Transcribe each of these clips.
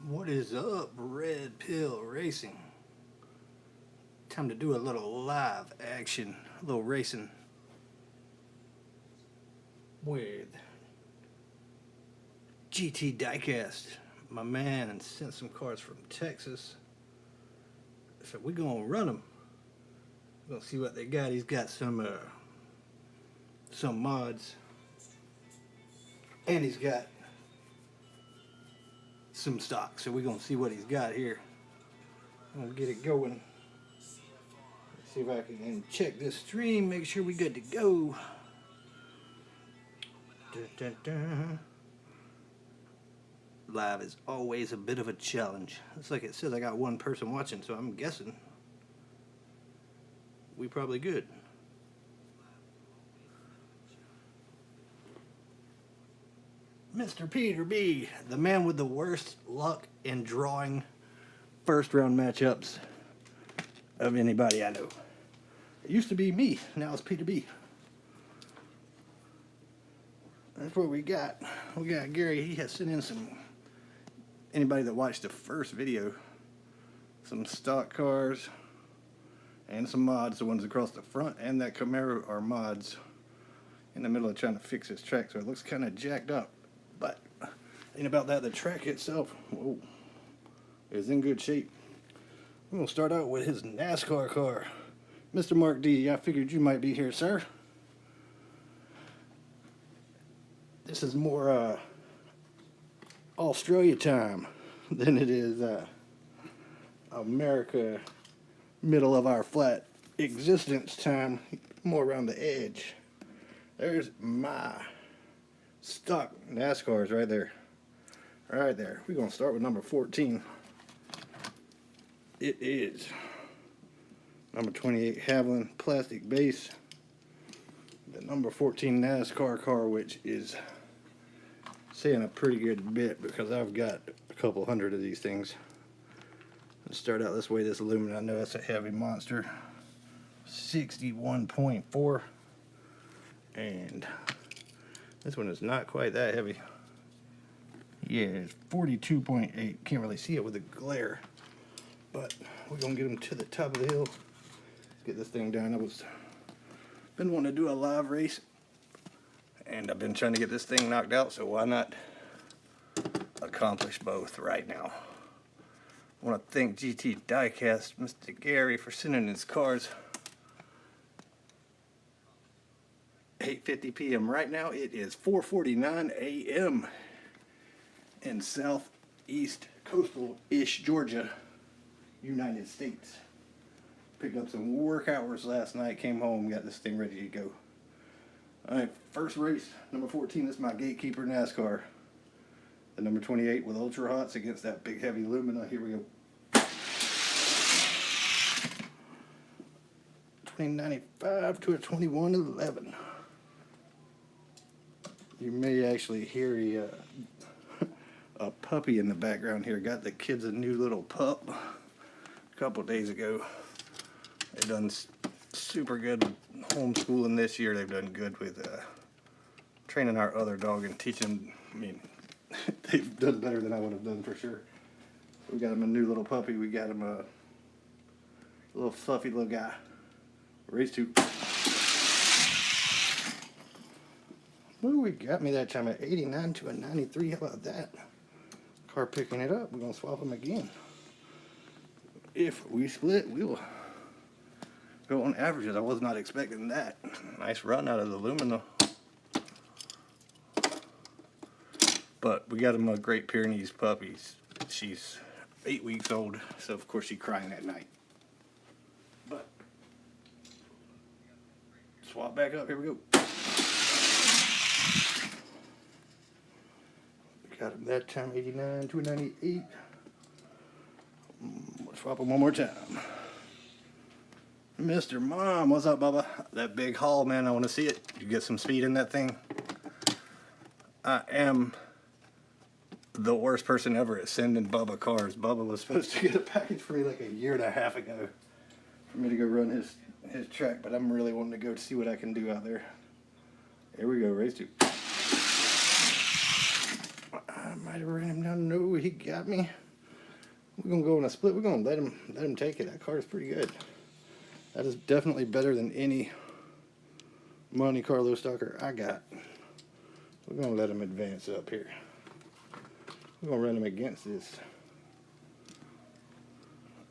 What is up, Red Pill Racing? Time to do a little live action, a little racing with GT Diecast. My man sent some cars from Texas. So we're gonna run them. We're gonna see what they got. He's got some mods, and he's got some stock. So we're gonna see what he's got here. I'm gonna get it going. Let's see if I can check this stream, make sure we good to go. Dun, dun, dun. Live is always a bit of a challenge. It's like it says I got one person watching, so I'm guessing we probably good. Mr. Peter B, the man with the worst luck in drawing first round matchups of anybody I know. It used to be me, now it's Peter B. That's what we got. We got Gary, he has sent in some, anybody that watched the first video, some stock cars and some mods. The ones across the front and that Camaro are mods. In the middle of trying to fix this track, so it looks kind of jacked up. But ain't about that, the track itself, whoa, is in good shape. We're going to start out with his NASCAR car. Mr. Mark D, I figured you might be here, sir. This is more Australia time than it is America, middle of our flat existence time, more around the edge. There's my stock NASCARs right there. Right there. We're going to start with number 14. It is number 28 Haviland plastic base. The number 14 NASCAR car, which is saying a pretty good bit because I've got a couple hundred of these things. Let's start out this way. This aluminum, I know that's a heavy monster. 61.4. And this one is not quite that heavy. Yeah, it's 42.8. Can't really see it with the glare. But we're going to get them to the top of the hill. Let's get this thing done. Been wanting to do a live race. And I've been trying to get this thing knocked out, so why not accomplish both right now? I want to thank GT Diecast, Mr. Gary, for sending his cars. 8:50 p.m. right now. It is 4:49 a.m. in southeast coastal-ish Georgia, United States. Picked up some work hours last night, came home, got this thing ready to go. Alright, first race, number 14, this is my gatekeeper NASCAR. The number 28 with Ultra Hots against that big heavy Lumina. Here we go. 2095 to a 2111. You may actually hear a puppy in the background here. Got the kids a new little pup a couple days ago. They've done super good with homeschooling this year. They've done good with training our other dog and teaching. I mean, they've done better than I would have done for sure. We got him a new little puppy. We got him a little fluffy little guy. Race 2. Ooh, we got me that time at 89 to a 93. How about that? Car picking it up. We're going to swap them again. If we split, we will go on averages. I was not expecting that. Nice run out of the Lumina. But we got him a Great Pyrenees puppy. She's 8 weeks old, so of course she's crying at night. But swap back up. Here we go. Got him that time, 89 to a 98. Swap him one more time. Mr. Mom, what's up, Bubba? That big haul, man, I want to see it. You get some speed in that thing. I am the worst person ever at sending Bubba cars. Bubba was supposed to get a package for me like a year and a half ago for me to go run his track, but I'm really wanting to go to see what I can do out there. Here we go, race 2. I might have ran him down. No, he got me. we're gonna go in a split. We're gonna let him take it. That car is pretty good. That is definitely better than any Monte Carlo stalker I got. We're gonna let him advance up here. We're gonna run him against this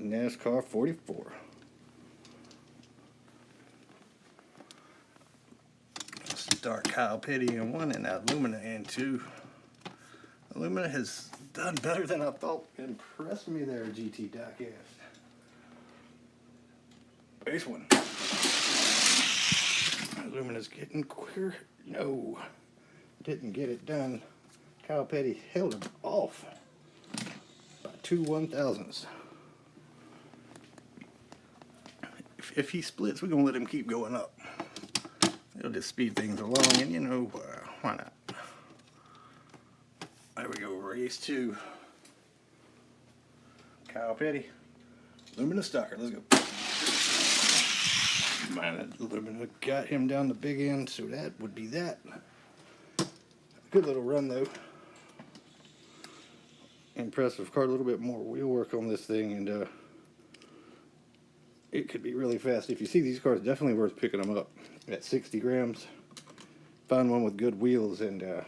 NASCAR 44. Start Kyle Petty in 1 and Illumina in 2. Illumina has done better than I thought. Impressed me there, GT Diecast. Base 1. Illumina's getting quicker. No, didn't get it done. Kyle Petty held him off by 2 1,000ths. If he splits, we're gonna let him keep going up. It'll just speed things along, and you know, why not? There we go, race 2. Kyle Petty, Illumina stalker, let's go. Man, Illumina got him down the big end, so that would be that. Good little run though. Impressive car, a little bit more wheel work on this thing, and it could be really fast. If you see these cars, definitely worth picking them up at 60 grams. Find one with good wheels, and I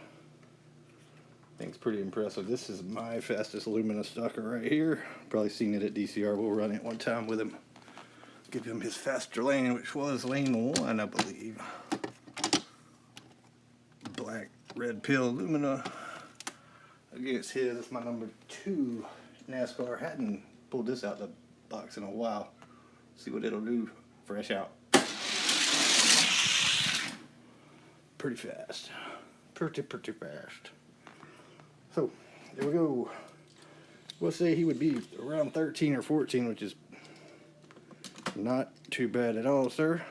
think it's pretty impressive. This is my fastest Illumina stalker right here. Probably seen it at DCR. We'll run it one time with him. Give him his faster lane, which was lane 1, I believe. Black red pill Illumina against his. That's my number 2 NASCAR. Hadn't pulled this out the box in a while. See what it'll do. Fresh out. Pretty fast. Pretty fast. So, there we go. We'll say he would be around 13 or 14, which is not too bad at all, sir.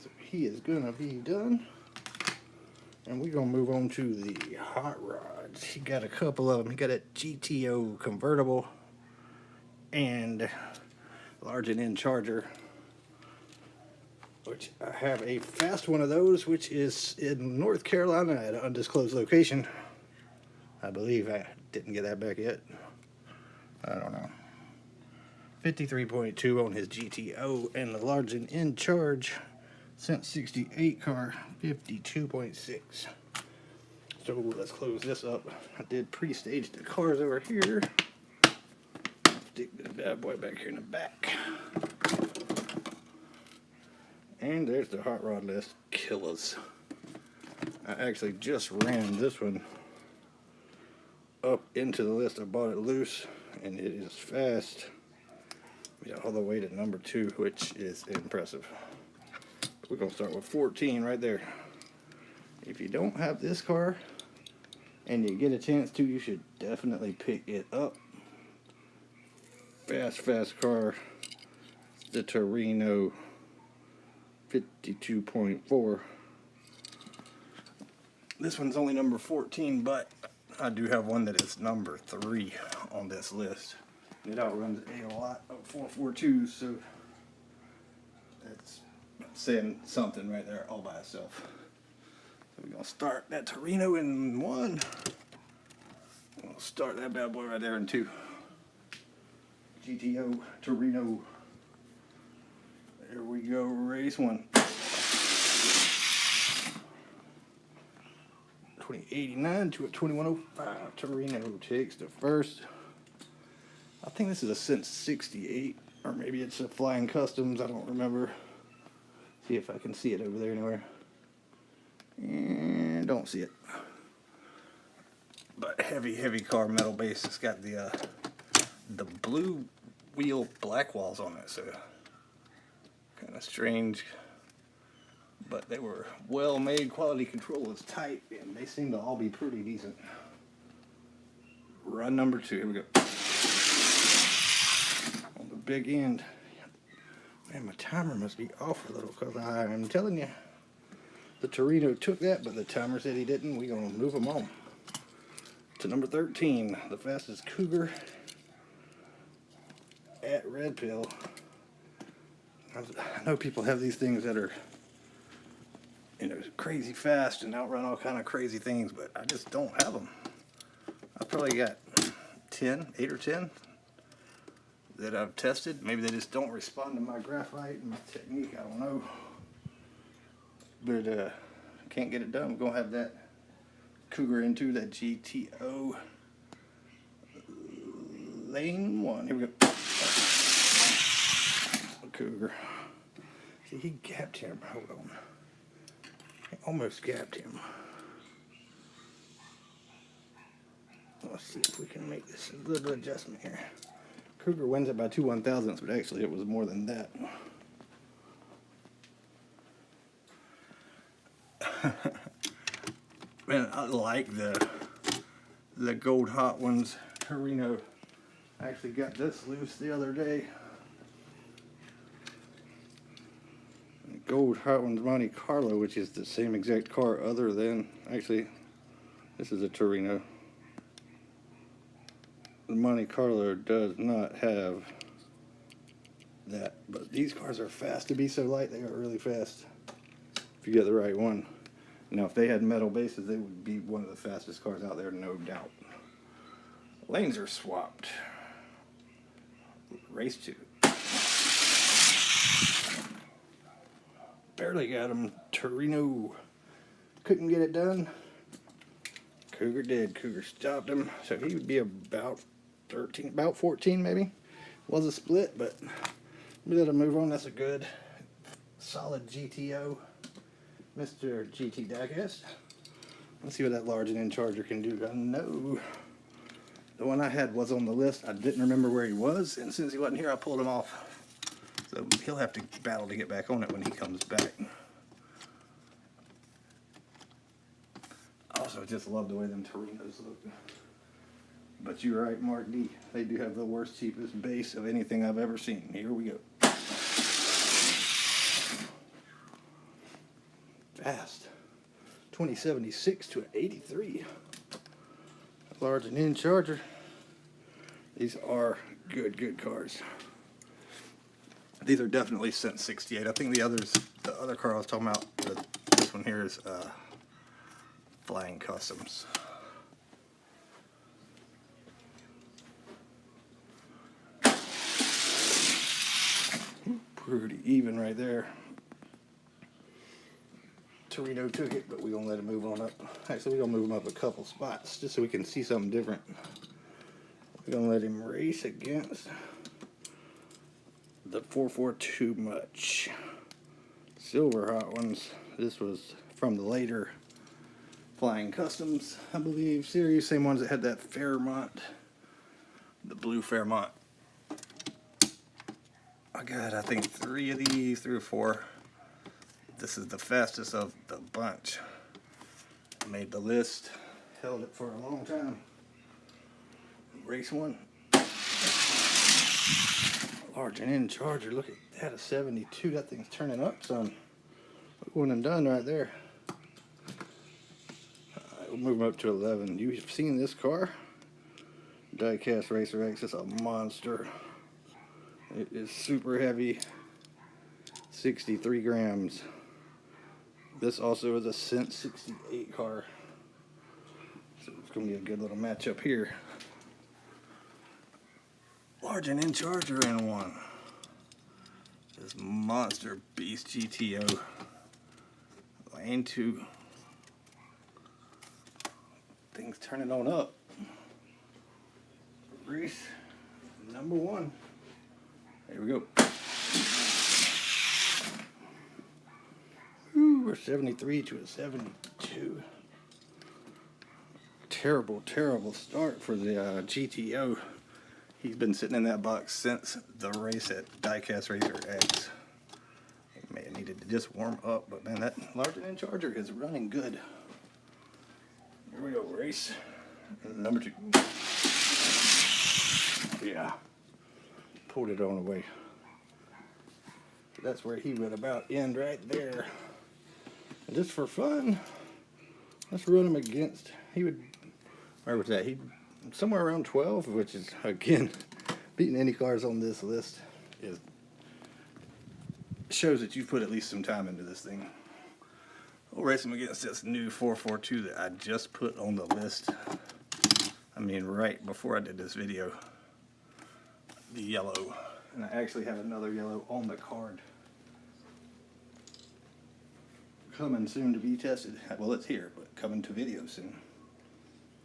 So he is gonna be done. And we're gonna move on to the hot rods. He got a couple of them. He got a GTO convertible and large and in charger, which I have a fast one of those, which is in North Carolina at an undisclosed location. I believe I didn't get that back yet. I don't know. 53.2 on his GTO, and the large and in charge since 68 car 52.6. So let's close this up. I did pre-stage the cars over here. Stick this bad boy back here in the back. And there's the hot rod list killers. I actually just ran this one up into the list. I bought it loose, and it is fast. Yeah, all the way to number 2, which is impressive. We're gonna start with 14 right there. If you don't have this car and you get a chance to, you should definitely pick it up. Fast car. The Torino 52.4. This one's only number 14, but I do have one that is number 3 on this list. It outruns a lot of 442s, so that's saying something right there all by itself. So we're gonna start that Torino in 1. We'll start that bad boy right there in 2. GTO Torino. There we go, race 1. 2089 to a 2105. Torino takes the first. I think this is a since 68, or maybe it's a Flying Customs, I don't remember. See if I can see it over there anywhere. And don't see it. But heavy car, metal base. It's got the blue wheel black walls on it, so kind of strange. But they were well made, quality control was tight, and they seem to all be pretty decent. Run number 2, here we go. On the big end. Man, my timer must be off a little, because I'm telling you, the Torino took that, but the timer said he didn't. We're going to move him on to number 13, the fastest Cougar at Red Pill. I know people have these things that are, you know, crazy fast and outrun all kind of crazy things, but I just don't have them. I probably got 8 or 10 that I've tested. Maybe they just don't respond to my graphite and my technique, I don't know. But can't get it done. We're gonna have that Cougar into that GTO lane 1. Here we go. Cougar. See, he gapped him. Hold on. He almost gapped him. Let's see if we can make this a little adjustment here. Cougar wins it by 2 1,000ths, but actually it was more than that. Man, I like the gold hot ones. Torino. I actually got this loose the other day. Gold hot ones Monte Carlo, which is the same exact car other than, actually, this is a Torino. The Monte Carlo does not have that, but these cars are fast. To be so light, they are really fast if you get the right one. Now, if they had metal bases, they would be one of the fastest cars out there, no doubt. Lanes are swapped. Race 2. Barely got him. Torino couldn't get it done. Cougar did. Cougar stopped him, so he would be about 13, about 14 maybe. Was a split, but we let him move on. That's a good, solid GTO, Mr. GT Diecast. Let's see what that large and in charger can do. I know the one I had was on the list. I didn't remember where he was, and since he wasn't here, I pulled him off. So he'll have to battle to get back on it when he comes back. Also, just love the way them Torinos look. But you're right, Mark D. They do have the worst, cheapest base of anything I've ever seen. Here we go. Fast. 2076 to an 83. Large and in charger. These are good cars. These are definitely since 68. I think the other car I was talking about, this one here is Flying Customs. Pretty even right there. Torino took it, but we're going to let him move on up. Actually, we're going to move him up a couple spots just so we can see something different. We're going to let him race against the 442 Much. Silver hot ones. This was from the later Flying Customs, I believe, series. Same ones that had that Fairmont, the blue Fairmont. I got, I think, 3 of these, 3 or 4. This is the fastest of the bunch. Made the list, held it for a long time. Race 1. Large and in charger. Look at that, a 72. That thing's turning up some. Look one and done right there. We'll move them up to 11. You've seen this car? Diecast Racer X. It's a monster. It is super heavy. 63 grams. This also is a since 68 car. So it's going to be a good little matchup here. Large and in charger in one. This monster beast GTO. Lane 2. Things turning on up. Race number 1. Here we go. Ooh, we're 73 to a 72. Terrible start for the GTO. He's been sitting in that box since the race at Diecast Racer X. He may have needed to just warm up, but man, that large and in charger is running good. Here we go, race number 2. Yeah, pulled it on away. That's where he would about end right there. And just for fun, let's run him against. He would, where was that? He somewhere around 12, which is again beating any cars on this list is shows that you put at least some time into this thing. We'll race him against this new 442 that I just put on the list. I mean, right before I did this video, the yellow. And I actually have another yellow on the card. Coming soon to be tested. Well, it's here, but coming to video soon.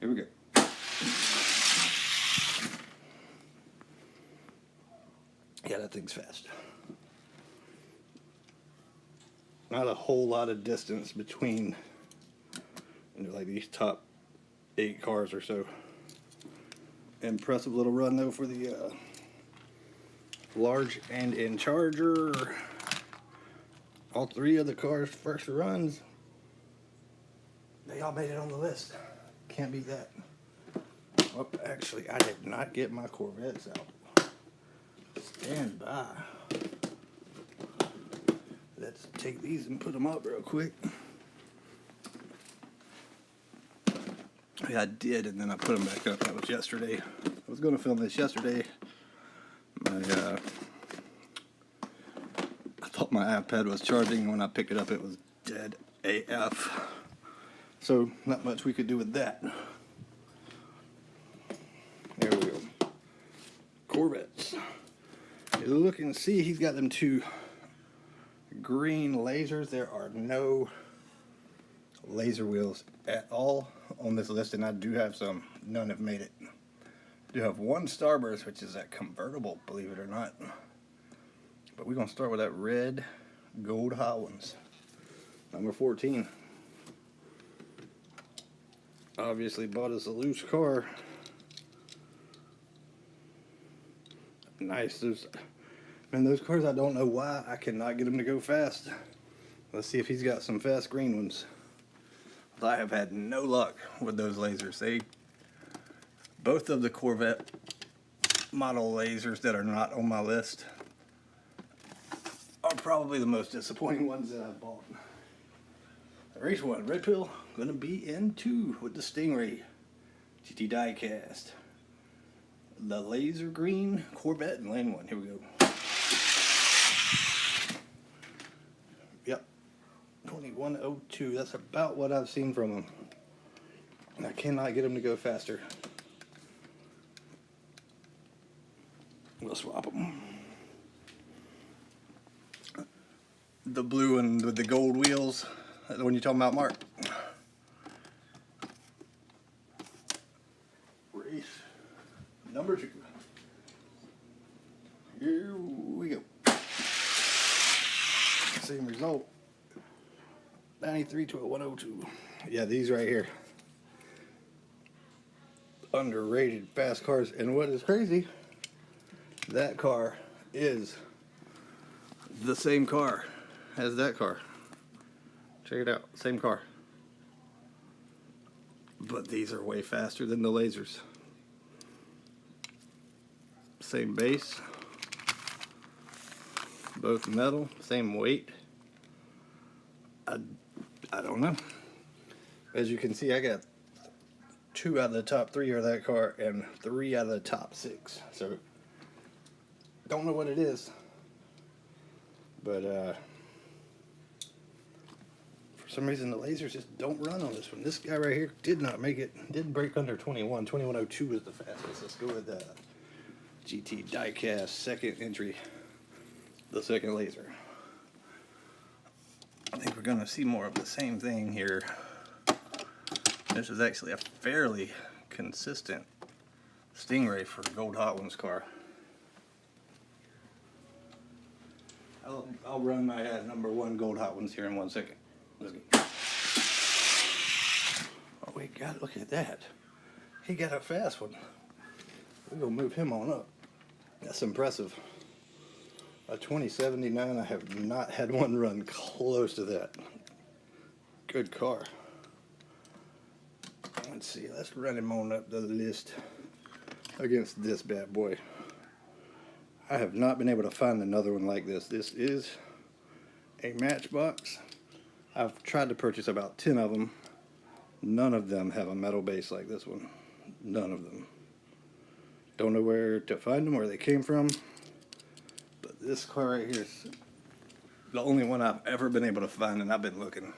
Here we go. Yeah, that thing's fast. Not a whole lot of distance between, like these top 8 cars or so. Impressive little run though for the large and in charger. All 3 of the cars' first runs, they all made it on the list. Can't beat that. Oh, actually, I did not get my Corvettes out. Stand by. Let's take these and put them up real quick. Yeah, I did, and then I put them back up. That was yesterday. I was going to film this yesterday. I thought my iPad was charging, and when I picked it up, it was dead AF. So, not much we could do with that. There we go. Corvettes. You look and see, he's got them 2 green lasers. There are no laser wheels at all on this list, and I do have some. None have made it. I do have 1 Starburst, which is that convertible, believe it or not. But we're going to start with that red gold Hot Ones. Number 14. Obviously bought us a loose car. Nice. Those cars, I don't know why I cannot get them to go fast. Let's see if he's got some fast green ones. I have had no luck with those lasers. Both of the Corvette model lasers that are not on my list are probably the most disappointing ones that I've bought. Race 1, red pill, gonna be in 2 with the Stingray GT Diecast. The laser green Corvette in lane 1. Here we go. Yep, 2102. That's about what I've seen from them. I cannot get them to go faster. We'll swap them. The blue one with the gold wheels. The one you're talking about, Mark. Race number 2. Here we go. Same result. 93 to a 102. Yeah, these right here. Underrated fast cars. And what is crazy, that car is the same car as that car. Check it out, same car. But these are way faster than the lasers. Same base. Both metal, same weight. I don't know. As you can see, I got 2 out of the top 3 of that car and 3 out of the top 6. So, don't know what it is. But, for some reason, the lasers just don't run on this one. This guy right here did not make it. Did break under 21. 2102 is the fastest. Let's go with GT Diecast second entry. The second laser. I think we're going to see more of the same thing here. This is actually a fairly consistent Stingray for a Gold Hot Ones car. I'll run my number 1 Gold Hot Ones here in 1 second. Let's go. Oh, wait, God, look at that. He got a fast one. We're going to move him on up. That's impressive. A 2079, I have not had one run close to that. Good car. Let's see, let's run him on up the list against this bad boy. I have not been able to find another one like this. This is a Matchbox. I've tried to purchase about 10 of them. None of them have a metal base like this one. None of them. Don't know where to find them, where they came from. But this car right here is the only one I've ever been able to find, and I've been looking.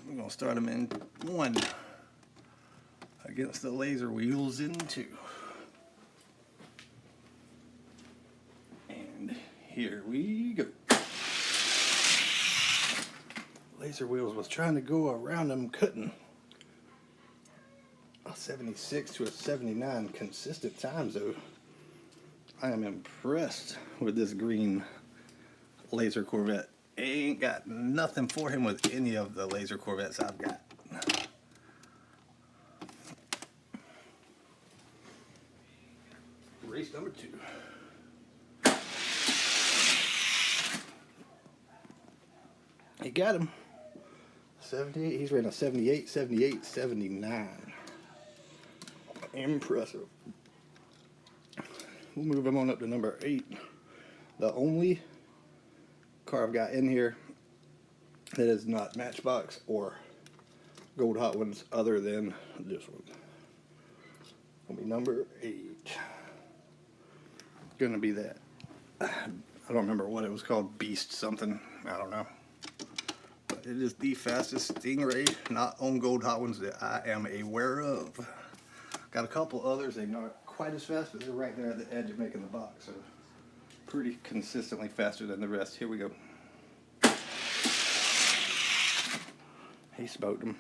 I'm going to start them in 1 against the laser wheels in 2. And here we go. Laser wheels was trying to go around them, couldn't. A 76 to a 79 consistent times though. I am impressed with this green laser Corvette. Ain't got nothing for him with any of the laser Corvettes I've got. Race number 2. He got him. 78. He's running a 78, 78, 79. Impressive. We'll move him on up to number 8. The only car I've got in here that is not Matchbox or Gold Hot Ones other than this one. Will be number 8. Gonna be that. I don't remember what it was called. Beast something. I don't know. But it is the fastest Stingray not on Gold Hot Ones that I am aware of. Got a couple others. They're not quite as fast, but they're right there at the edge of making the box. So pretty consistently faster than the rest. Here we go. He smoked him.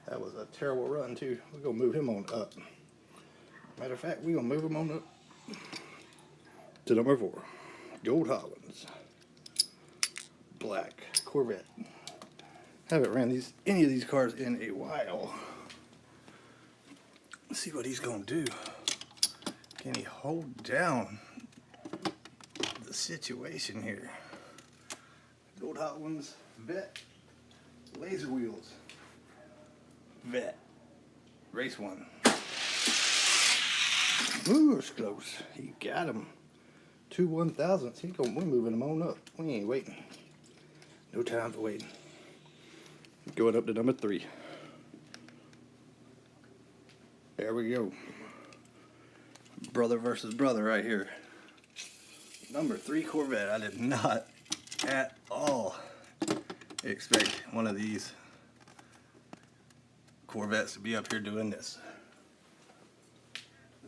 That was a terrible run too. We're gonna move him on up. Matter of fact, we're gonna move him on up to number 4. Gold Hot Ones. Black Corvette. Haven't ran any of these cars in a while. Let's see what he's gonna do. Can he hold down the situation here? Gold Hot Ones, Vet, laser wheels, Vet, race 1. Ooh, it's close. He got him. 2 1,000ths. We're moving him on up. We ain't waiting. No time for waiting. Going up to number 3. There we go. Brother versus brother right here. Number 3 Corvette. I did not at all expect one of these Corvettes to be up here doing this.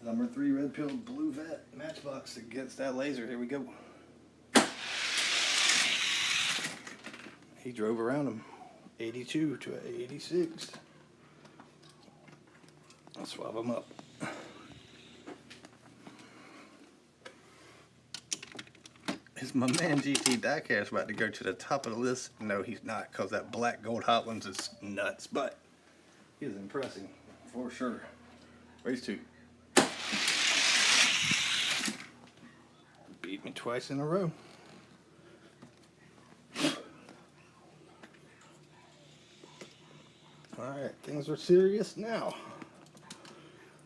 Number 3 red pill blue Vet Matchbox against that laser. Here we go. He drove around him. 82 to an 86. I'll swap him up. Is my man GT Diecast about to go to the top of the list? No, he's not, because that black Gold Hot Ones is nuts, but he is impressing for sure. Race 2. Beat me twice in a row. Alright, things are serious now.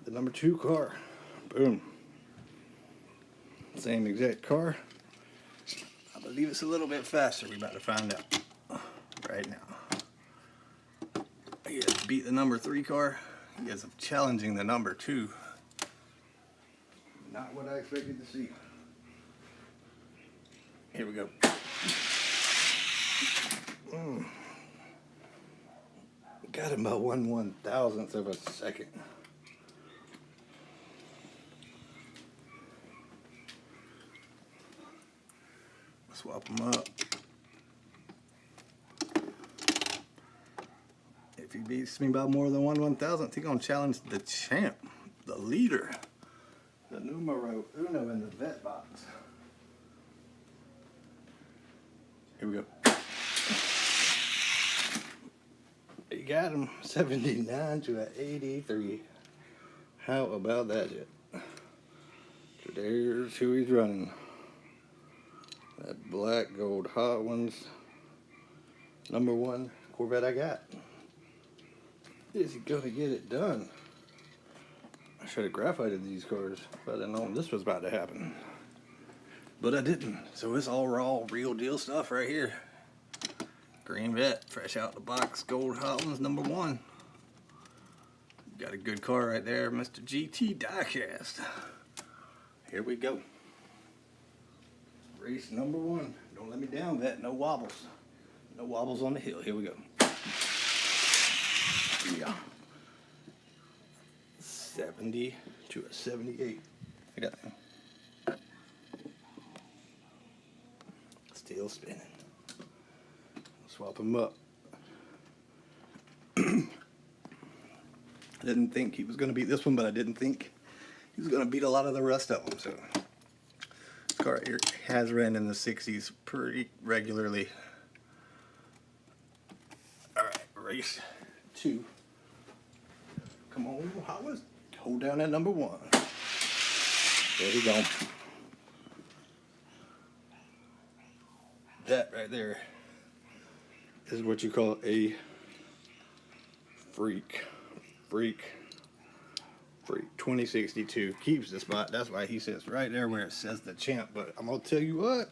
The number 2 car. Boom. Same exact car. I believe it's a little bit faster. We're about to find out right now. He has beat the number 3 car. He is challenging the number 2. Not what I expected to see. Here we go. Got him about 1 1,000th of a second. Swap him up. If he beats me by more than 1 1,000th, he's gonna challenge the champ, the leader, the numero uno in the vet box. Here we go. You got him. 79 to an 83. How about that yet? So there's who he's running. That black Gold Hot Ones. Number 1 Corvette I got. Is he gonna get it done? I should have graphited these cars if I'd have known this was about to happen. But I didn't. So it's all raw, real deal stuff right here. Green Vet, fresh out the box, Gold Hot Ones, number 1. Got a good car right there, Mr. GT Diecast. Here we go. Race number 1. Don't let me down, Vet. No wobbles. No wobbles on the hill. Here we go. Yeah. 70 to a 78. I got that. Still spinning. Swap them up. I didn't think he was going to beat this one, but I didn't think he was going to beat a lot of the rest of them. So this car here has ran in the 60s pretty regularly. All right, race 2. Come on, Hollis. Hold down that number 1. There we go. That right there is what you call a freak. 2062 keeps the spot. That's why he sits right there where it says the champ. But I'm gonna tell you what,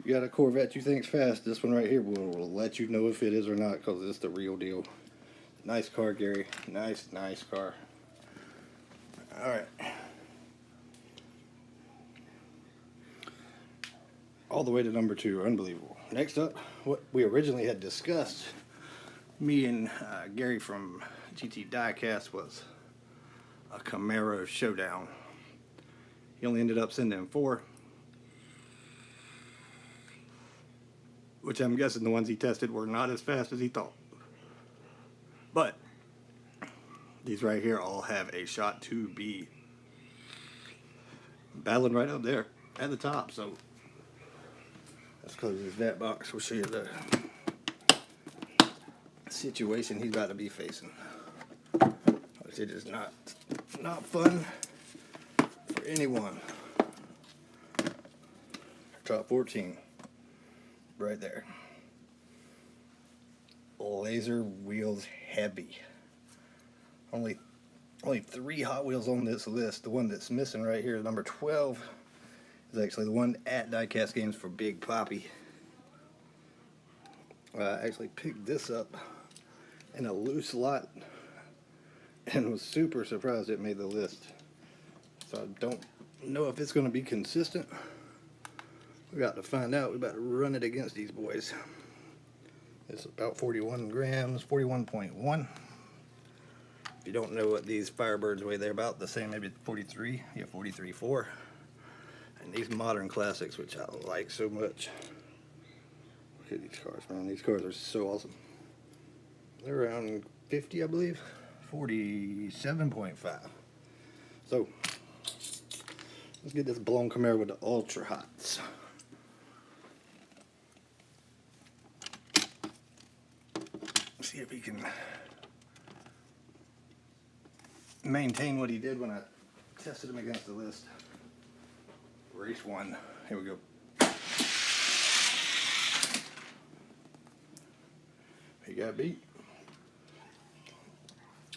you got a Corvette you think's fast, this one right here will let you know if it is or not, because it's the real deal. Nice car, Gary. Nice car. All right. All the way to number 2. Unbelievable. Next up, what we originally had discussed, me and Gary from GT Diecast, was a Camaro showdown. He only ended up sending 4, which I'm guessing the ones he tested were not as fast as he thought. But these right here all have a shot to be battling right up there at the top. So let's close this vat box. We'll show you the situation he's about to be facing. It is not fun for anyone. Top 14, right there. Laser wheels heavy. Only 3 Hot Wheels on this list. The one that's missing right here, number 12, is actually the one at Diecast Games for Big Poppy. I actually picked this up in a loose lot and was super surprised it made the list. So I don't know if it's going to be consistent. We got to find out. We about to run it against these boys. It's about 41 grams, 41.1. If you don't know what these Firebirds weigh, they're about the same, maybe 43. Yeah, 43.4. And these modern classics, which I like so much. Look at these cars, man. These cars are so awesome. They're around 50, I believe. 47.5. So let's get this blown Camaro with the Ultra Hots. See if he can maintain what he did when I tested him against the list. Race 1. Here we go. He got beat.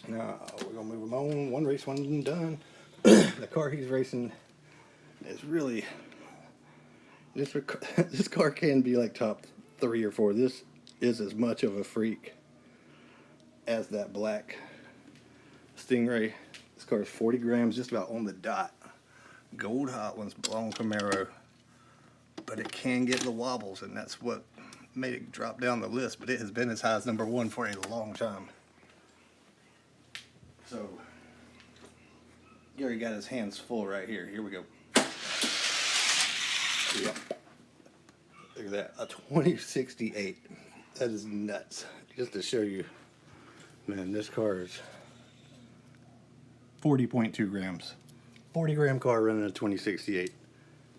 Now we're gonna move him on. One race, one done. The car he's racing is really this car can be like top 3 or 4. This is as much of a freak as that black Stingray. This car is 40 grams, just about on the dot. Gold Hot Ones, blown Camaro, but it can get the wobbles, and that's what made it drop down the list. But it has been as high as number 1 for a long time. So Gary got his hands full right here. Here we go. Yep. Look at that, a 2068. That is nuts. Just to show you, man, this car is 40.2 grams. 40 gram car running a 2068.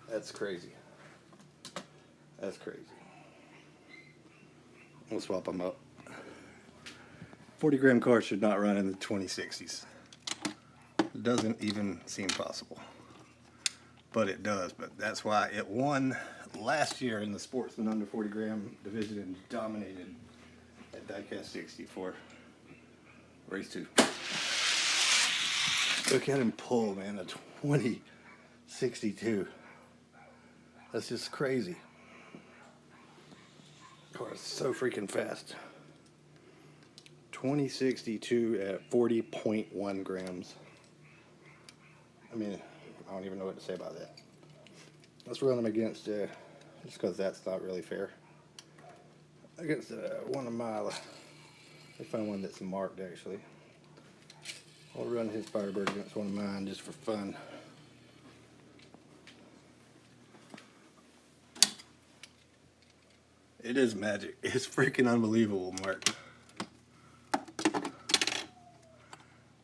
That's crazy. That's crazy. We'll swap them up. 40 gram car should not run in the 2060s. It doesn't even seem possible. But it does. But that's why it won last year in the Sportsman under 40 gram division and dominated at Diecast 64. Race 2. Look at him pull, man, a 2062. That's just crazy. Car is so freaking fast. 2062 at 40.1 grams. I mean, I don't even know what to say about that. Let's run them against, just because that's not really fair. Against one of my, let's find one that's marked actually. I'll run his Firebird against one of mine just for fun. It is magic. It's freaking unbelievable, Mark.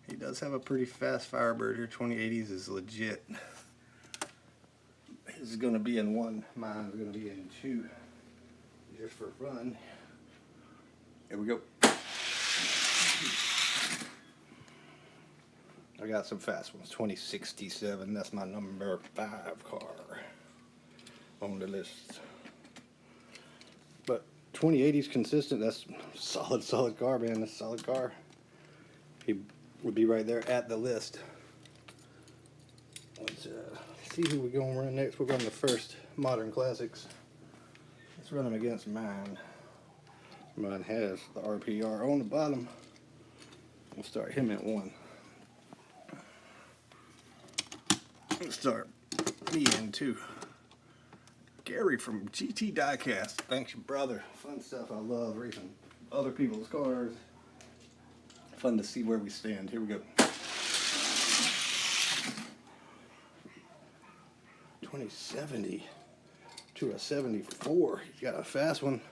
He does have a pretty fast Firebird here. 2080s is legit. His is going to be in one. Mine's going to be in two. Just for fun. Here we go. I got some fast ones. 2067. That's my number 5 car on the list. But 2080's consistent. That's solid car, man. That's a solid car. He would be right there at the list. Let's see who we're going to run next. We're going to first Modern Classics. Let's run him against mine. Mine has the RPR on the bottom. We'll start him at 1. Let's start me in 2. Gary from GT Diecast. Thanks, brother. Fun stuff. I love racing other people's cars. Fun to see where we stand. Here we go. 2070 to a 74. He's got a fast one.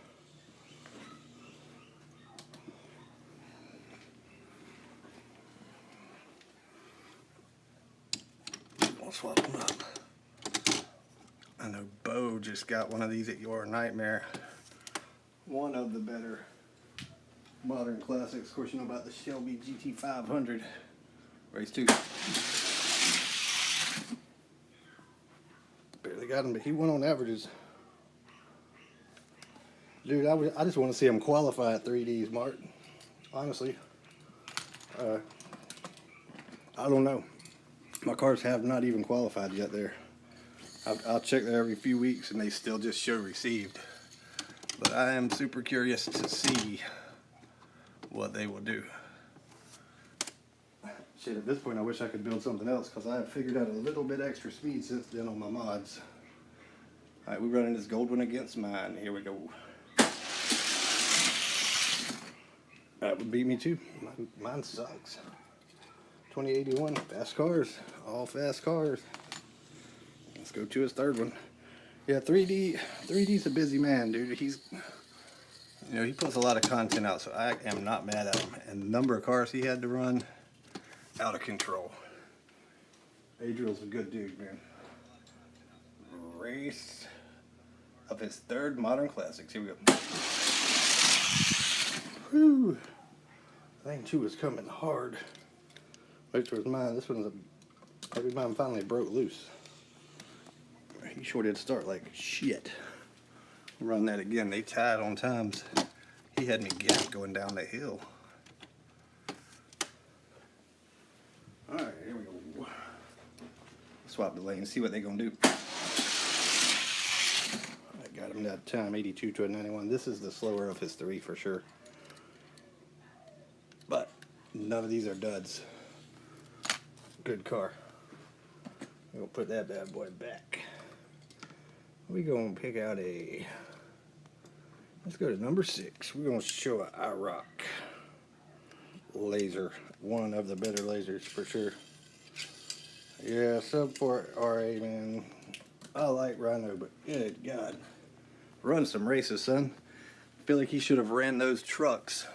I'll swap them up. I know Bo just got one of these at Your Nightmare. One of the better Modern Classics. Of course, you know about the Shelby GT500. Race 2. Barely got him, but he went on averages. Dude, I just want to see him qualify at 3Ds, Mark. Honestly. I don't know. My cars have not even qualified yet there. I'll check there every few weeks and they still just show received. But I am super curious to see what they will do. Shit, at this point I wish I could build something else because I have figured out a little bit extra speed since then on my mods. Alright, we're running this gold one against mine. Here we go. That would beat me too. Mine sucks. 2081, fast cars. All fast cars. Let's go to his third one. Yeah, 3D's a busy man, dude. He's, you know, he puts a lot of content out, so I am not mad at him. And the number of cars he had to run, out of control. Adriel's a good dude, man. Race of his 3rd Modern Classics. Here we go. Whew. Thing 2 is coming hard. Right towards mine. This one's maybe mine finally broke loose. He sure did start like shit. Run that again. They tied on times. He had me gapped going down the hill. Alright, here we go. Swap the lane, see what they're gonna do. I got him that time, 82 to a 91. This is the slower of his 3 for sure. But none of these are duds. Good car. We'll put that bad boy back. We're going to pick out a... Let's go to number 6. We're going to show a IROC laser. One of the better lasers for sure. Yeah, sub 4 RA, man. I like Rhino, but good God. Run some races, son. I feel like he should have ran those trucks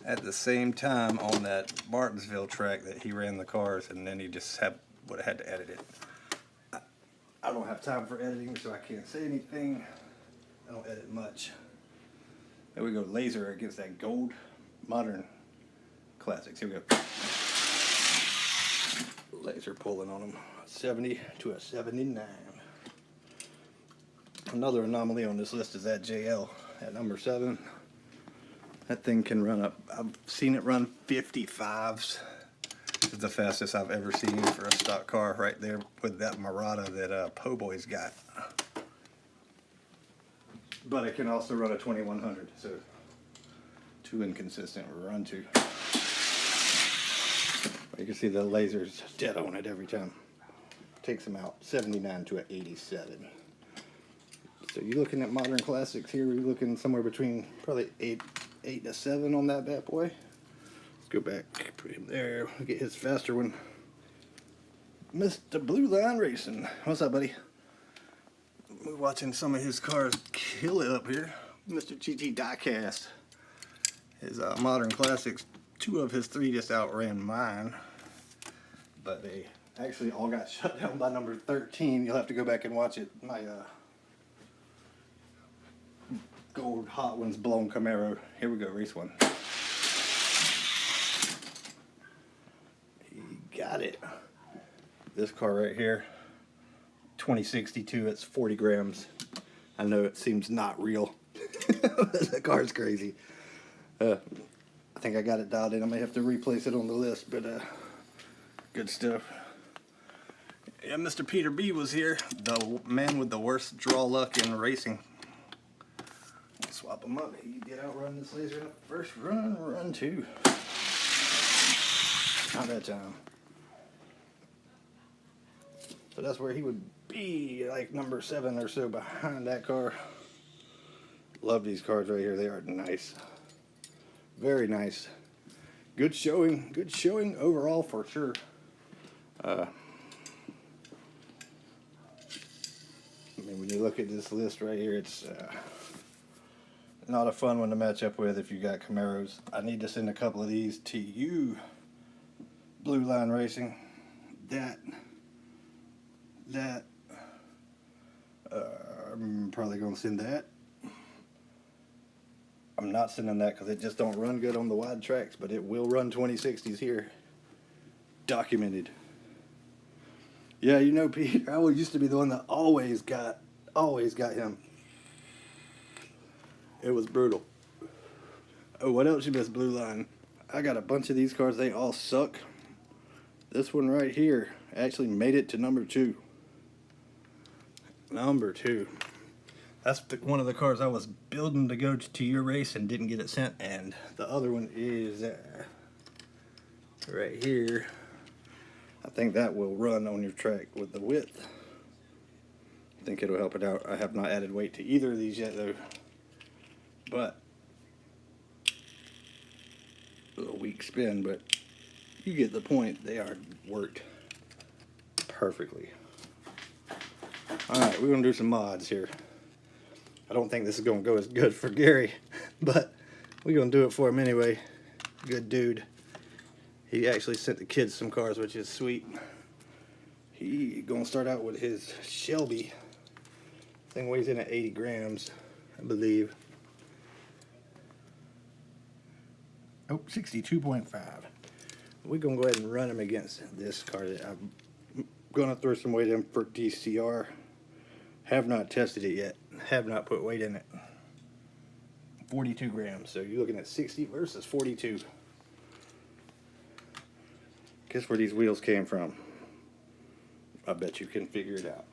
at the same time on that Martinsville track that he ran the cars, and then he just would have had to edit it. I don't have time for editing, so I can't say anything. I don't edit much. There we go, laser against that gold Modern Classics. Here we go. Laser pulling on him. 70 to a 79. Another anomaly on this list is that JL at number 7. That thing can run up. I've seen it run 55s. It's the fastest I've ever seen for a stock car, right there with that Murata that Po Boy's got. But it can also run a 2100, so too inconsistent run to. You can see the laser's dead on it every time. Takes him out 79 to an 87. So you're looking at Modern Classics here. We're looking somewhere between probably 8 to 7 on that bad boy. Let's go back, put him there, get his faster one. Mr. Blue Line Racing. What's up, buddy? We're watching some of his cars kill it up here. Mr. GT Diecast. His modern classics. 2 of his 3 just outran mine. But they actually all got shut down by number 13. You'll have to go back and watch it. My gold hot ones blown Camaro. Here we go, race 1. He got it. This car right here, 2062, it's 40 grams. I know it seems not real. That car's crazy. I think I got it dialed in. I may have to replace it on the list, but good stuff. Yeah, Mr. Peter B was here, the man with the worst draw luck in racing. I'll swap him up. He did outrun this laser in the first run, run 2. Not that time. So that's where he would be, like number 7 or so behind that car. Love these cars right here. They are nice. Very nice. Good showing overall for sure. I mean, when you look at this list right here, it's not a fun one to match up with if you got Camaros. I need to send a couple of these to you, Blue Line Racing. I'm probably going to send that. I'm not sending that because it just don't run good on the wide tracks, but it will run 2060s here. Documented. Yeah, you know, Peter, I used to be the one that always got him. It was brutal. Oh, what else you missed, Blue Line? I got a bunch of these cars. They all suck. This one right here actually made it to number 2. Number 2. That's one of the cars I was building to go to your race and didn't get it sent. And the other one is right here. I think that will run on your track with the width. I think it'll help it out. I have not added weight to either of these yet though. But a little weak spin, but you get the point. They are worked perfectly. Alright, we're going to do some mods here. I don't think this is going to go as good for Gary, but we're going to do it for him anyway. Good dude. He actually sent the kids some cars, which is sweet. He going to start out with his Shelby. Thing weighs in at 80 grams, I believe. Oh, 62.5. We're going to go ahead and run him against this car. I'm going to throw some weight in for DCR. Have not tested it yet. Have not put weight in it. 42 grams. So you're looking at 60 versus 42. Guess where these wheels came from? I bet you can figure it out.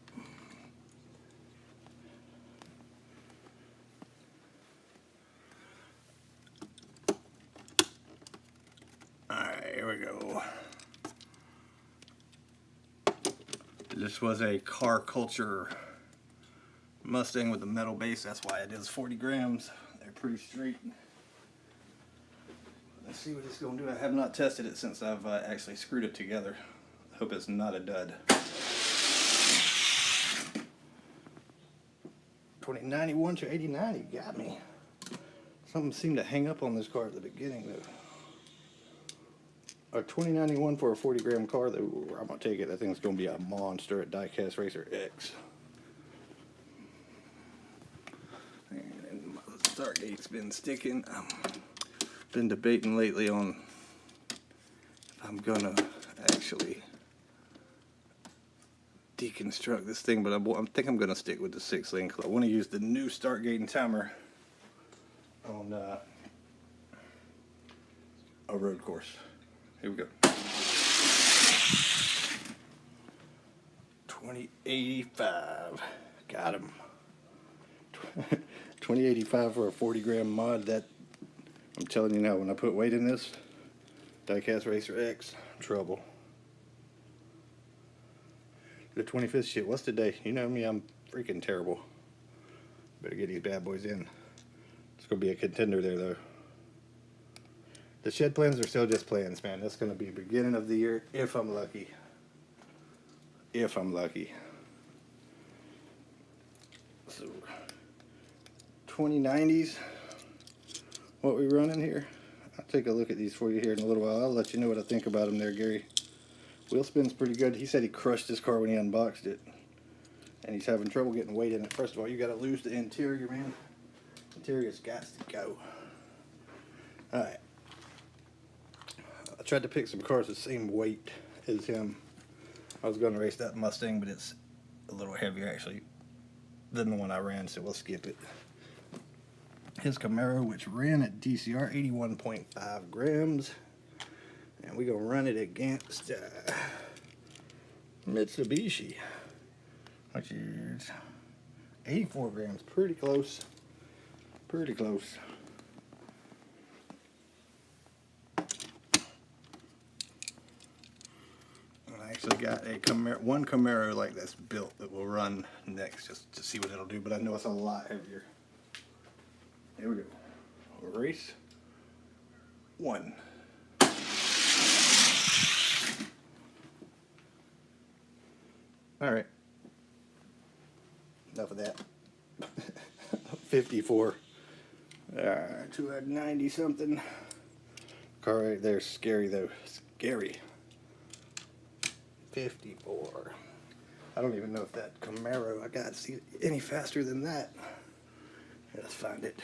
Alright, here we go. This was a car culture Mustang with a metal base. That's why it is 40 grams. They're pretty straight. Let's see what it's going to do. I have not tested it since I've actually screwed it together. I hope it's not a dud. 2091 to 89, you got me. Something seemed to hang up on this car at the beginning though. A 2091 for a 40 gram car though, I'm going to take it. I think it's going to be a monster at Diecast Racer X. And my start gate's been sticking. Been debating lately on if I'm gonna actually deconstruct this thing, but I think I'm gonna stick with the 6-link because I want to use the new start gate and timer on a road course. Here we go. 2085. Got him. 2085 for a 40 gram mod. That, I'm telling you now, when I put weight in this, Diecast Racer X, trouble. The 25th shit, what's today? You know me, I'm freaking terrible. Better get these bad boys in. It's going to be a contender there, though. The shed plans are still just plans, man. That's going to be beginning of the year if I'm lucky. If I'm lucky. So 2090s, what we running here. I'll take a look at these for you here in a little while. I'll let you know what I think about them there, Gary. Wheel spin's pretty good. He said he crushed his car when he unboxed it, and he's having trouble getting weight in it. First of all, you got to lose the interior, man. Interior's got to go. All right. I tried to pick some cars the same weight as him. I was going to race that Mustang, but it's a little heavier actually than the one I ran, so we'll skip it. His Camaro, which ran at DCR 81.5 grams, and we're going to run it against Mitsubishi, which is 84 grams. Pretty close. Pretty close. I actually got a one Camaro like that's built that will run next just to see what it'll do, but I know it's a lot heavier. Here we go. Race 1. All right. Enough of that. 54. 290 something. Car right there, scary though. Scary. 54. I don't even know if that Camaro I got see any faster than that. Let's find it.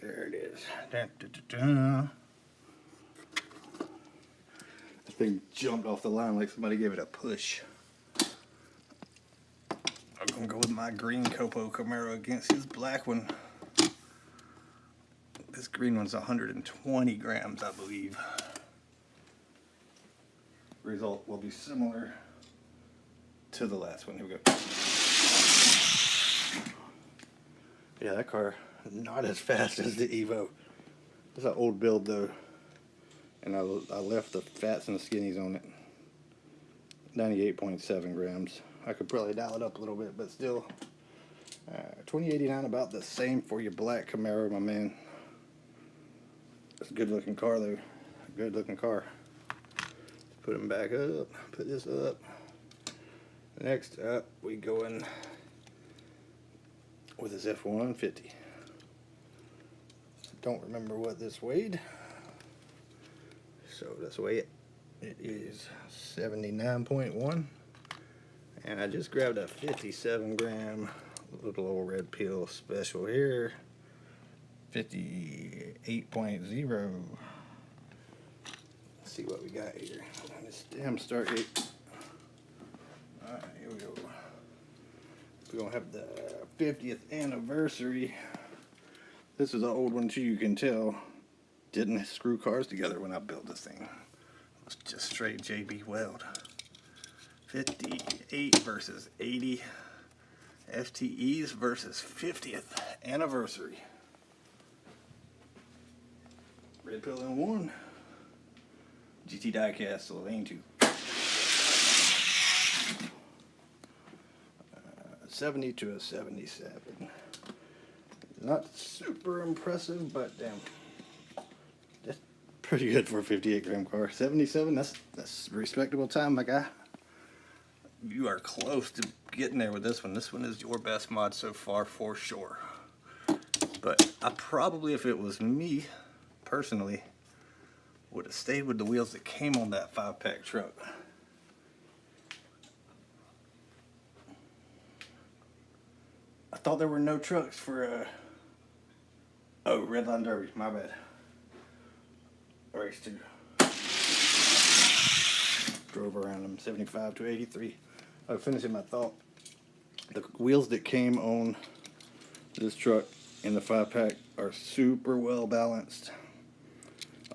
There it is. Dun, dun, dun, dun. This thing jumped off the line like somebody gave it a push. I'm gonna go with my green Copo Camaro against his black one. This green one's 120 grams, I believe. Result will be similar to the last one. Here we go. Yeah, that car not as fast as the Evo. It's an old build though, and I left the fats and the skinnies on it. 98.7 grams. I could probably dial it up a little bit, but still. 2089, about the same for your black Camaro, my man. It's a good looking car though. Good looking car. Put him back up. Put this up. Next up, we going with his F-150. Don't remember what this weighed. So let's weigh it. It is 79.1. And I just grabbed a 57 gram little old red pill special here. 58.0. Let's see what we got here. This damn start gate. Alright, here we go. We're going to have the 50th anniversary. This is an old one too, you can tell. Didn't screw cars together when I built this thing. It was just straight JB Weld. 58 versus 80. FTEs versus 50th anniversary. Red pill in 1. GT Diecast, so lane 2. 70 to a 77. Not super impressive, but damn, that's pretty good for a 58 gram car. 77, that's a respectable time, my guy. You are close to getting there with this one. This one is your best mod so far for sure. But I probably, if it was me personally, would have stayed with the wheels that came on that 5-pack truck. I thought there were no trucks for oh, Redline Derby, my bad. Race 2. Drove around them, 75 to 83. Oh, finishing my thought. The wheels that came on this truck in the 5-pack are super well balanced.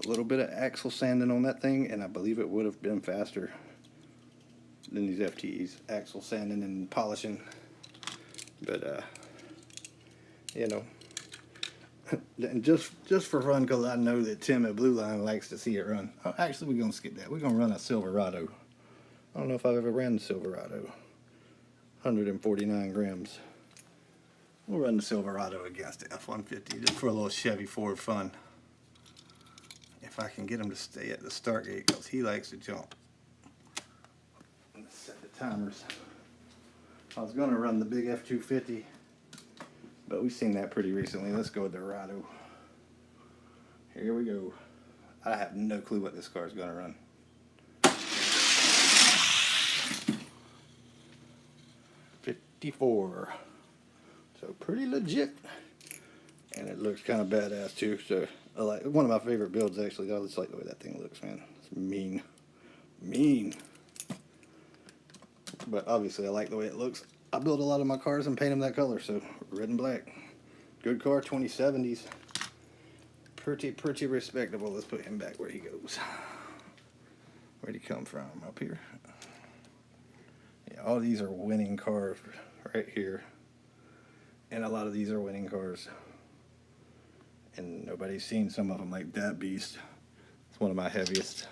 A little bit of axle sanding on that thing, and I believe it would have been faster than these FTEs. Axle sanding and polishing. But, you know, and just for fun, because I know that Tim at Blue Line likes to see it run. Oh, actually, we're going to skip that. We're going to run a Silverado. I don't know if I've ever ran the Silverado. 149 grams. We'll run the Silverado against the F-150 just for a little Chevy Ford fun. if I can get him to stay at the start gate, because he likes to jump. Let's set the timers. I was going to run the big F250, but we've seen that pretty recently. Let's go with the Rado. Here we go. I have no clue what this car is going to run. 54. So pretty legit. And it looks kind of badass too. So I like one of my favorite builds actually. I just like the way that thing looks, man. It's mean. Mean. But obviously I like the way it looks. I build a lot of my cars and paint them that color, so red and black. Good car, 2070s. Pretty respectable. Let's put him back where he goes. Where'd he come from? Up here? Yeah, all these are winning cars right here. And a lot of these are winning cars. And nobody's seen some of them, like that beast. It's one of my heaviest.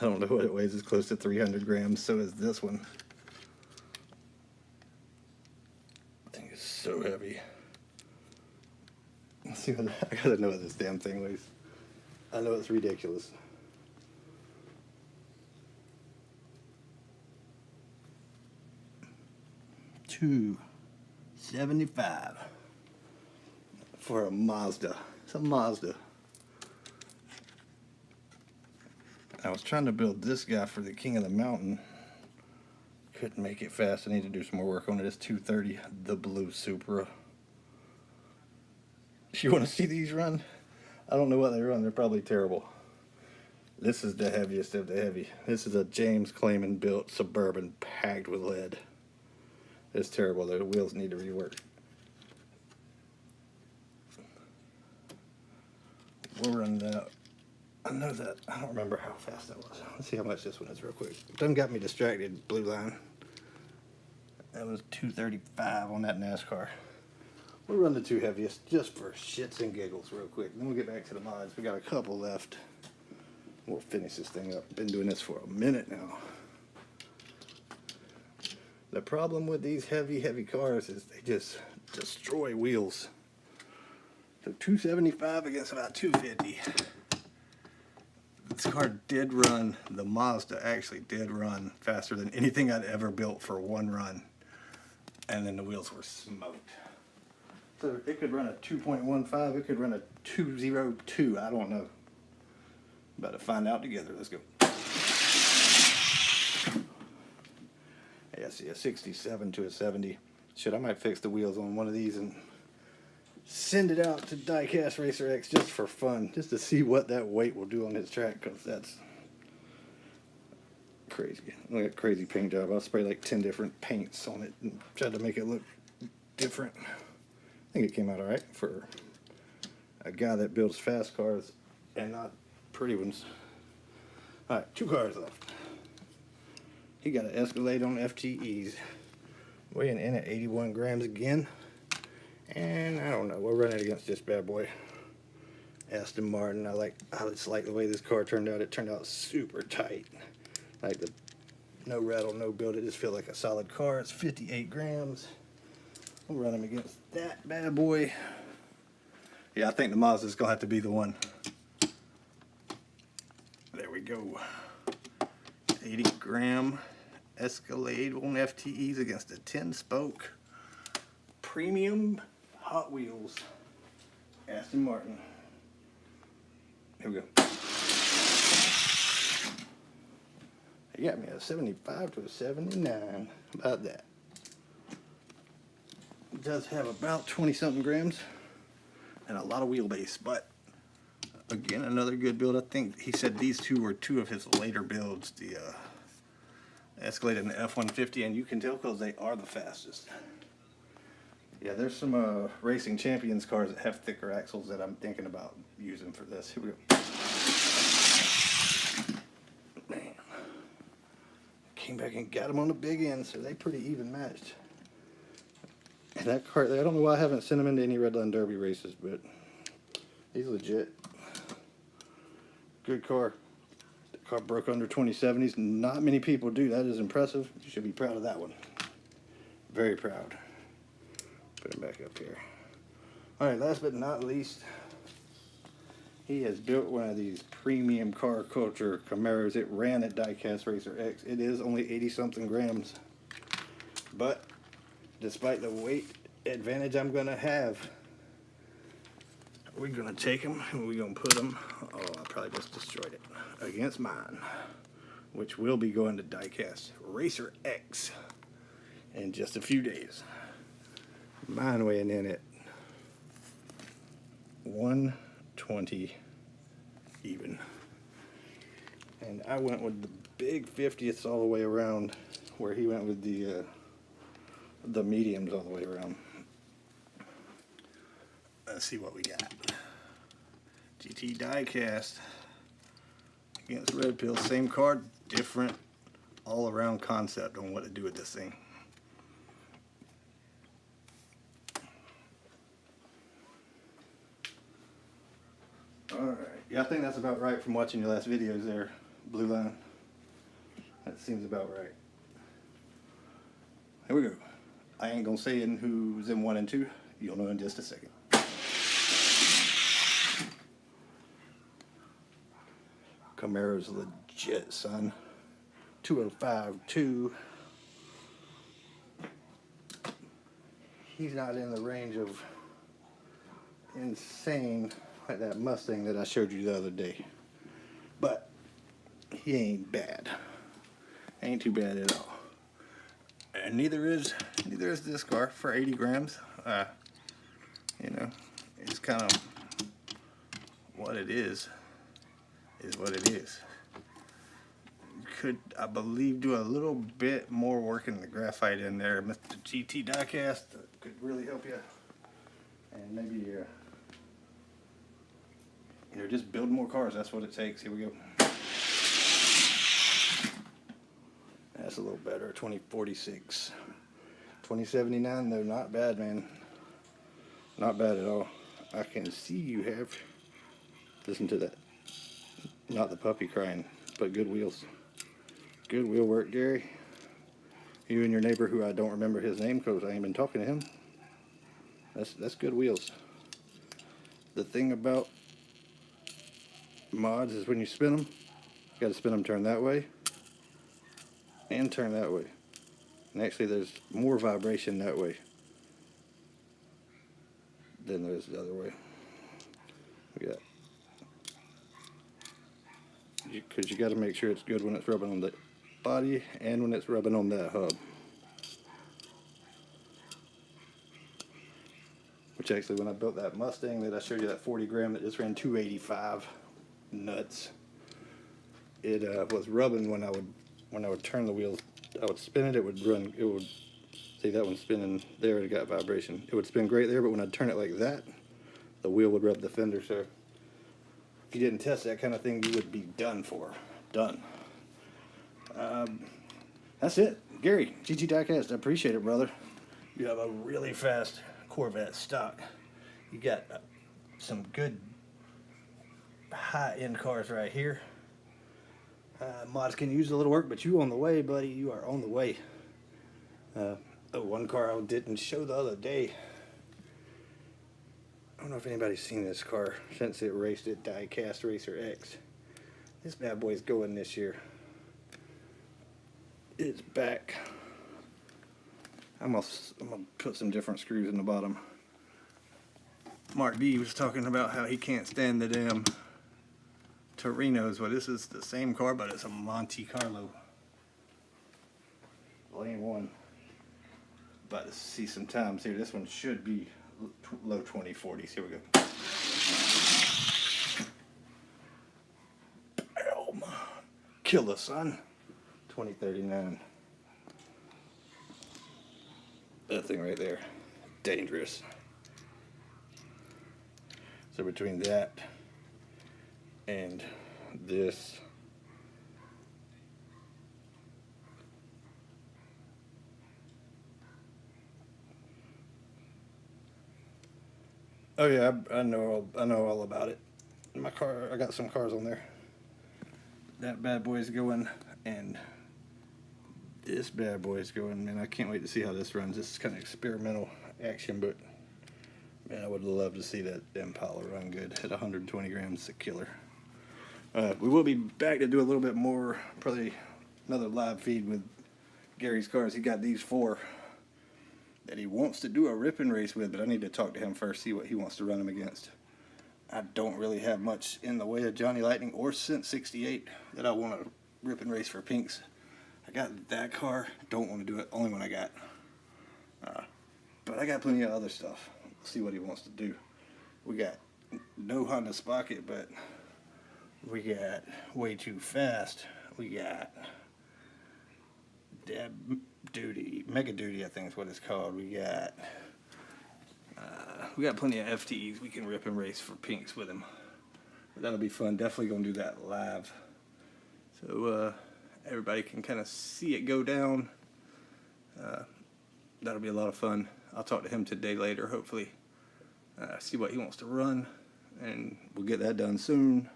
I don't know what it weighs. It's close to 300 grams. So is this one. I think it's so heavy. Let's see what I gotta know what this damn thing weighs. I know it's ridiculous. $275 for a Mazda. It's a Mazda. I was trying to build this guy for the King of the Mountain. Couldn't make it fast. I need to do some more work on it. It's 230, the blue Supra. You want to see these run? I don't know what they run. They're probably terrible. This is the heaviest of the heavy. This is a James Clayman built Suburban packed with lead. It's terrible. The wheels need to rework. We'll run that. I know that. I don't remember how fast that was. Let's see how much this one is real quick. Done got me distracted, blue line. That was 235 on that NASCAR. We'll run the two heaviest just for shits and giggles real quick. Then we'll get back to the mods. We got a couple left. We'll finish this thing up. Been doing this for a minute now. The problem with these heavy cars is they just destroy wheels. So 275 against about 250. This car did run, the Mazda actually did run faster than anything I'd ever built for one run. And then the wheels were smoked. So it could run a 2.15, it could run a 202, I don't know. About to find out together, let's go. Yeah, see a 67 to a 70. Shit, I might fix the wheels on one of these and send it out to Diecast Racer X just for fun, just to see what that weight will do on his track, because that's crazy. Look at crazy paint job. I'll spray like 10 different paints on it and try to make it look different. I think it came out alright for a guy that builds fast cars and not pretty ones. Alright, 2 cars left. He got an Escalade on FTEs, weighing in at 81 grams again. And I don't know, we'll run it against this bad boy, Aston Martin. I just like the way this car turned out. It turned out super tight. Like the no rattle, no build. It just feels like a solid car. It's 58 grams. We'll run him against that bad boy. Yeah, I think the Mazda's gonna have to be the one. There we go. 80 gram Escalade on FTEs against a 10-spoke premium Hot Wheels Aston Martin. Here we go. He got me a 75 to a 79. About that. It does have about 20-something grams and a lot of wheelbase, but again, another good build. I think he said these two were 2 of his later builds, the Escalade and the F-150, and you can tell because they are the fastest. Yeah, there's some Racing Champions cars that have thicker axles that I'm thinking about using for this. Here we go. Man. Came back and got them on the big end, so they pretty even matched. And that car, I don't know why I haven't sent them into any Redline Derby races, but he's legit. Good car. The car broke under 2070s. Not many people do. That is impressive. You should be proud of that one. Very proud. Put him back up here. Alright, last but not least, He has built one of these premium car culture Camaros. It ran at Diecast Racer X. It is only 80 something grams. But despite the weight advantage I'm going to have, we're going to take them and we're going to put them, oh, I probably just destroyed it, against mine, which will be going to Diecast Racer X in just a few days. Mine weighing in at 120 even. And I went with the big 50ths all the way around, where he went with the mediums all the way around. Let's see what we got. GT Diecast against Red Pill. Same card, different all around concept on what to do with this thing. Alright, yeah, I think that's about right from watching your last videos there, Blue Line. That seems about right. Here we go. I ain't gonna say who's in 1 and 2. You'll know in just a second. Camaro's legit, son. 205.2. He's not in the range of insane like that Mustang that I showed you the other day. But he ain't bad. Ain't too bad at all. And neither is this car for 80 grams. You know, it's kind of what it is what it is. Could, I believe, do a little bit more work in the graphite in there. Mr. GT Diecast could really help you. And maybe, you know, just build more cars. That's what it takes. Here we go. That's a little better. 2046. 2079, though, not bad, man. Not bad at all. I can see you have. Listen to that. Not the puppy crying, but good wheels. Good wheel work, Gary. You and your neighbor, who I don't remember his name because I ain't been talking to him. That's good wheels. The thing about mods is when you spin them, you got to spin them turn that way and turn that way. And actually, there's more vibration that way than there is the other way. We got, because you got to make sure it's good when it's rubbing on the body and when it's rubbing on that hub. Which actually, when I built that Mustang that I showed you, that 40 gram that just ran 285 nuts, it was rubbing when I would turn the wheels. I would spin it, it would run. It would, see that one spinning there, it got vibration. It would spin great there, but when I'd turn it like that, the wheel would rub the fender. So if you didn't test that kind of thing, you would be done for. Done. That's it. Gary, GT Diecast, I appreciate it, brother. You have a really fast Corvette stock. You got some good high-end cars right here. Mods can use a little work, but you on the way, buddy. You are on the way. One car I didn't show the other day. I don't know if anybody's seen this car since it raced at Diecast Racer X. This bad boy's going this year. It's back. I'm gonna put some different screws in the bottom. Mark D was talking about how he can't stand the damn Torinos. Well, this is the same car, but it's a Monte Carlo. Lane 1. About to see some times here. This one should be low 2040s. Here we go. Bam. Killer, son. 2039. That thing right there. Dangerous. So between that and this, oh yeah, I know all about it. My car, I got some cars on there. That bad boy's going, and this bad boy's going. Man, I can't wait to see how this runs. This is kind of experimental action, but Man, I would love to see that Impala run good. At 120 grams, it's a killer. We will be back to do a little bit more, probably another live feed with Gary's cars. He got these 4 that he wants to do a ripping race with, but I need to talk to him first, see what he wants to run them against. I don't really have much in the way of Johnny Lightning or Scent 68 that I want to rip and race for pinks. I got that car, don't want to do it, only one I got. But I got plenty of other stuff. See what he wants to do. We got no Honda Spocket, but we got Way Too Fast. We got Mega Duty, I think is what it's called. We got plenty of FTEs we can rip and race for pinks with him. But that'll be fun. Definitely gonna do that live, so everybody can kind of see it go down. That'll be a lot of fun. I'll talk to him today later, hopefully. See what he wants to run, and we'll get that done soon.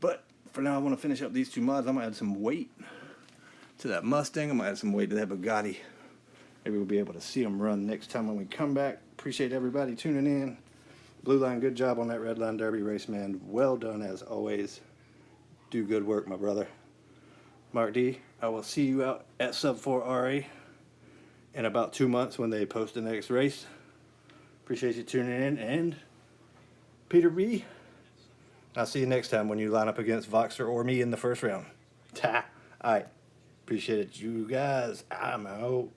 But for now, I want to finish up these 2 mods. I'm going to add some weight to that Mustang. I'm going to add some weight to that Bugatti. Maybe we'll be able to see them run next time when we come back. Appreciate everybody tuning in. Blue Line, good job on that Red Line Derby race, man. Well done, as always. Do good work, my brother. Mark D, I will see you out at Sub 4 RA in about 2 months when they post the next race. Appreciate you tuning in. And Peter B, I'll see you next time when you line up against Voxer or me in the first round. Ta. All right. Appreciate it, you guys. I'm out.